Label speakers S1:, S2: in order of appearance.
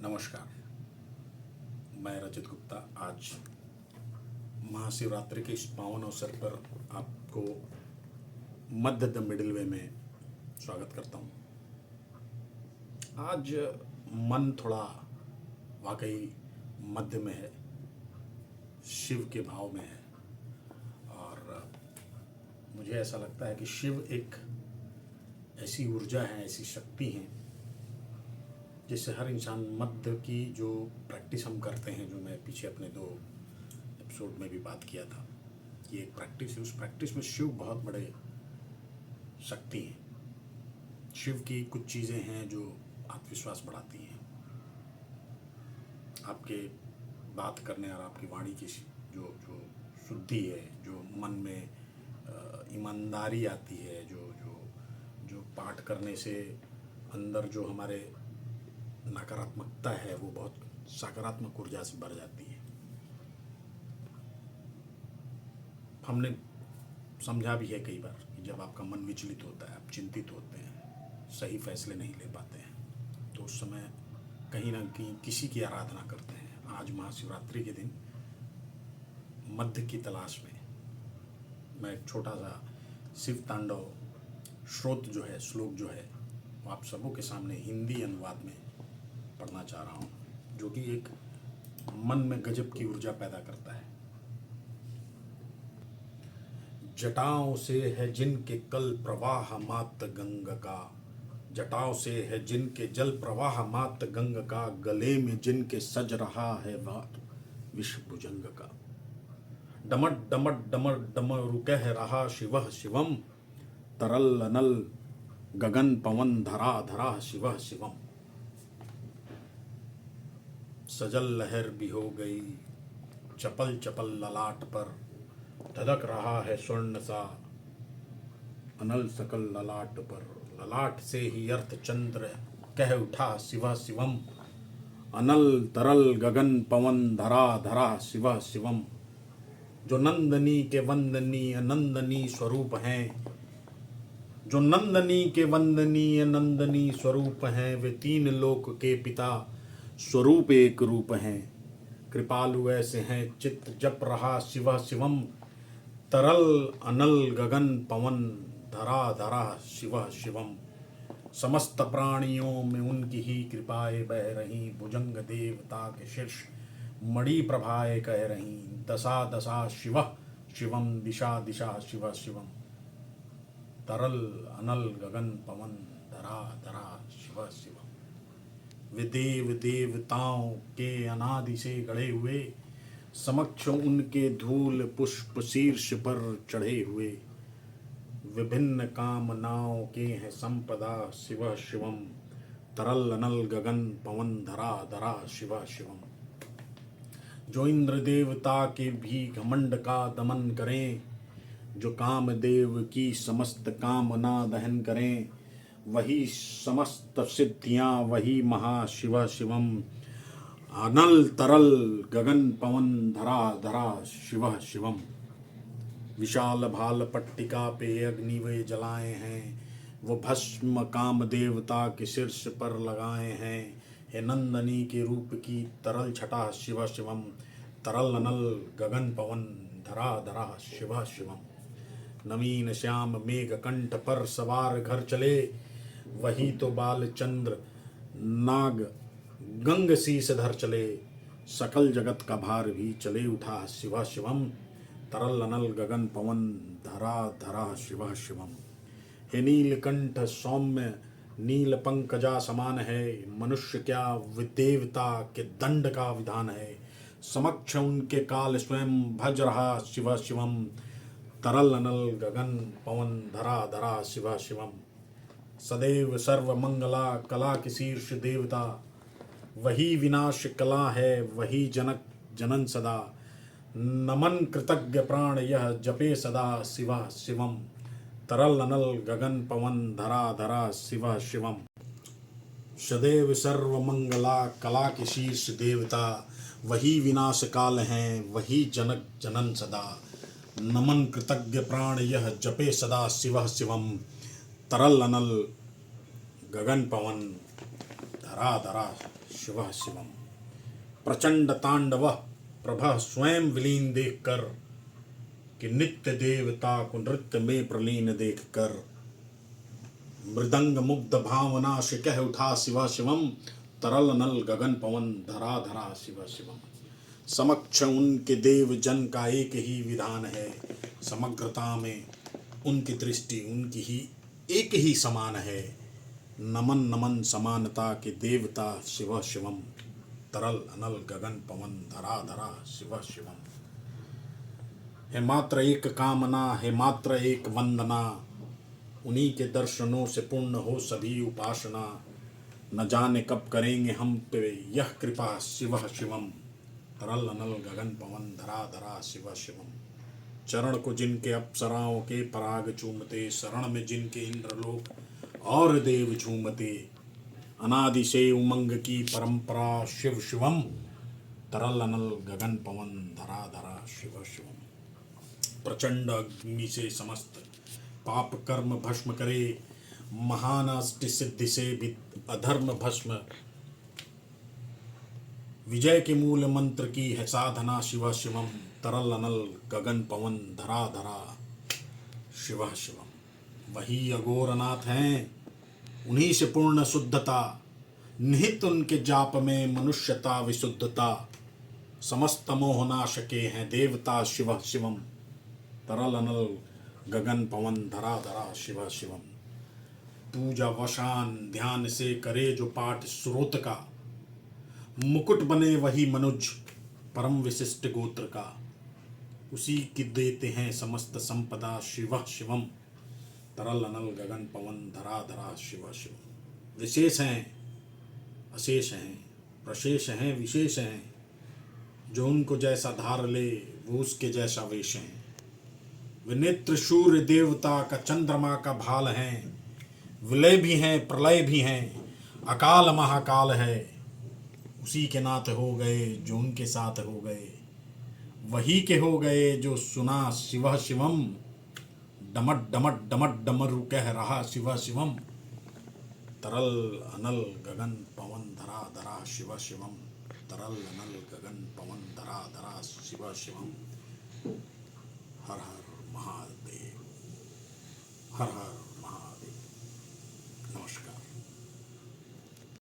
S1: नमस्कार। मैं रजत गुप्ता आज महाशिवरात्रि के इस पावन अवसर पर आपको मध्य द मिडिल वे में स्वागत करता हूँ। आज मन थोड़ा वाकई मध्य में है, शिव के भाव में है और मुझे ऐसा लगता है कि शिव एक ऐसी ऊर्जा है, ऐसी शक्ति है जिससे हर इंसान मध्य की जो प्रैक्टिस हम करते हैं, जो मैं पीछे अपने 2 एपिसोड में भी बात किया था, ये एक प्रैक्टिस है। उस प्रैक्टिस में शिव बहुत बड़े शक्ति हैं। शिव की कुछ चीज़ें हैं जो आत्मविश्वास बढ़ाती हैं, आपके बात करने और आपकी वाणी की जो जो शुद्धि है, जो मन में ईमानदारी आती है, जो जो जो पाठ करने से अंदर जो हमारे नकारात्मकता है वो बहुत सकारात्मक ऊर्जा से भर जाती है। हमने समझा भी है कई बार कि जब आपका मन विचलित होता है, आप चिंतित होते हैं, सही फैसले नहीं ले पाते हैं, तो उस समय कहीं ना कहीं किसी की आराधना करते हैं। आज महाशिवरात्रि के दिन मध्य की तलाश में मैं एक छोटा सा शिव तांडव श्रोत जो है, श्लोक जो है, वो आप सबों के सामने हिंदी अनुवाद में पढ़ना चाह रहा हूँ, जो कि एक मन में गजब की ऊर्जा पैदा करता है। जटाओं से है जिनके कल प्रवाह मात गंग का, जटाओं से है जिनके जल प्रवाह मात गंग का, गले में जिनके सज रहा है वार विश्व भुजंग का। डमट डमट डमर डमरु कह रहा शिवः शिवम, तरल अनल गगन पवन धरा धरा शिवः शिवम। सजल लहर भी हो गई चपल चपल ललाट पर, धधक रहा है स्वर्ण सा अनल सकल ललाट पर। ललाट से ही अर्थ चंद्र कह उठा शिवः शिवम, अनल तरल गगन पवन धरा धरा शिवः शिवम। जो नंदनी के वंदनीय नंदनी स्वरूप हैं, जो नंदनी के वंदनीय नंदनी स्वरूप हैं, वे 3 लोक के पिता स्वरूप एक रूप हैं। कृपालु ऐसे हैं चित्त जप रहा शिवः शिवम, तरल अनल गगन पवन धरा धरा शिवः शिवम। समस्त प्राणियों में उनकी ही कृपाएं बह रही, भुजंग देवता के शीर्ष मणि प्रभाएं कह रही। दशा दशा शिवः शिवम, दिशा दिशा शिवः शिवम, तरल अनल गगन पवन धरा धरा शिवः शिवम। वे देव देवताओं के अनादि से गढ़े हुए, समक्ष उनके धूल पुष्प शीर्ष पर चढ़े हुए। विभिन्न कामनाओं के हैं संपदा शिवः शिवम, तरल अनल गगन पवन धरा धरा शिवः शिवम। जो इंद्र देवता के भी घमंड का दमन करें, जो कामदेव की समस्त कामना दहन करें, वही समस्त सिद्धियां, वही महाशिव शिवम। अनल तरल गगन पवन धरा धरा शिवः शिवम। विशाल भाल पट्टिका पे अग्नि वे जलाए हैं, वो भस्म काम देवता के शीर्ष पर लगाए हैं। हे नंदनी के रूप की तरल छटा शिवः शिवम, तरल अनल गगन पवन धरा धरा शिवः शिवम। नवीन श्याम मेघ कंठ पर सवार घर चले, वही तो बाल चंद्र नाग गंग शीस धर चले। सकल जगत का भार भी चले उठा शिवः शिवम, तरल अनल गगन पवन धरा धरा शिवः शिवम। हे नीलकंठ सौम्य नील पंकजा समान है, मनुष्य क्या देवता के दंड का विधान है। समक्ष उनके काल स्वयं भज रहा शिवः शिवम, तरल अनल गगन पवन धरा धरा शिवः शिवम। सदैव सर्व मंगला कला के शीर्ष देवता, वही विनाश कला है, वही जनक जनन सदा। नमन कृतज्ञ प्राण यह जपे सदा शिवः शिवम, तरल अनल गगन पवन धरा धरा शिवः शिवम। सदैव सर्व मंगला कला के शीर्ष देवता, वही विनाश काल हैं, वही जनक जनन सदा। नमन कृतज्ञ प्राण यह जपे सदा शिवः शिवम, तरल अनल गगन पवन धरा धरा धरा शिवः शिवम। प्रचंड तांडव प्रभा स्वयं विलीन देखकर कि नित्य देवता को नृत्य में प्रलीन देखकर मृदंग मुग्ध भावना से कह उठा शिवा शिवम। तरल नल गगन पवन धरा धरा शिवा शिवम। समक्ष उनके देव जन का एक ही विधान है, समग्रता में उनकी दृष्टि उनकी ही एक ही समान है। नमन नमन समानता के देवता शिव शिवम। तरल अनल गगन पवन धरा धरा शिव शिवम। है मात्र एक कामना, है मात्र एक वंदना, उन्हीं के दर्शनों से पूर्ण हो सभी उपासना। न जाने कब करेंगे हम पे यह कृपा शिव शिवम। तरल अनल गगन पवन धरा धरा शिव शिवम। चरण को जिनके अप्सराओं के पराग चूमते, शरण में जिनके इंद्रलोक और देव झूमते, अनादि से उमंग की परंपरा शिव शिवम। तरल अनल गगन पवन धरा धरा शिव शिवम। प्रचंड अग्नि से समस्त पाप कर्म भस्म करे, महान अष्ट सिद्धि से भी अधर्म भस्म। विजय के मूल मंत्र की है साधना शिव शिवम। तरल अनल गगन पवन धरा धरा शिव शिवम। वही अघोरनाथ हैं, उन्हीं से पूर्ण शुद्धता, निहित उनके जाप में मनुष्यता विशुद्धता। समस्त मोहनाश के हैं देवता शिव शिवम। तरल अनल गगन पवन धरा धरा शिव शिवम। पूजा वशान ध्यान से करे जो पाठ स्रोत का, मुकुट बने वही मनुज परम विशिष्ट गोत्र का। उसी की देते हैं समस्त संपदा शिव शिवम। तरल अनल गगन पवन धरा धरा शिव शिवम। विशेष हैं अशेष हैं, प्रशेष हैं विशेष हैं, जो उनको जैसा धार ले वो उसके जैसा वेश हैं। वे नेत्र सूर्य देवता का चंद्रमा का भाल हैं, विलय भी हैं प्रलय भी हैं, अकाल महाकाल है। उसी के नाथ हो गए जो उनके साथ हो गए, वही के हो गए जो सुना शिव शिवम। डमट डमट डमट डमरू कह रहा शिव शिवम। तरल अनल गगन पवन धरा धरा शिव शिवम। तरल अनल गगन पवन धरा धरा शिव शिवम। हर हर महादेव। हर हर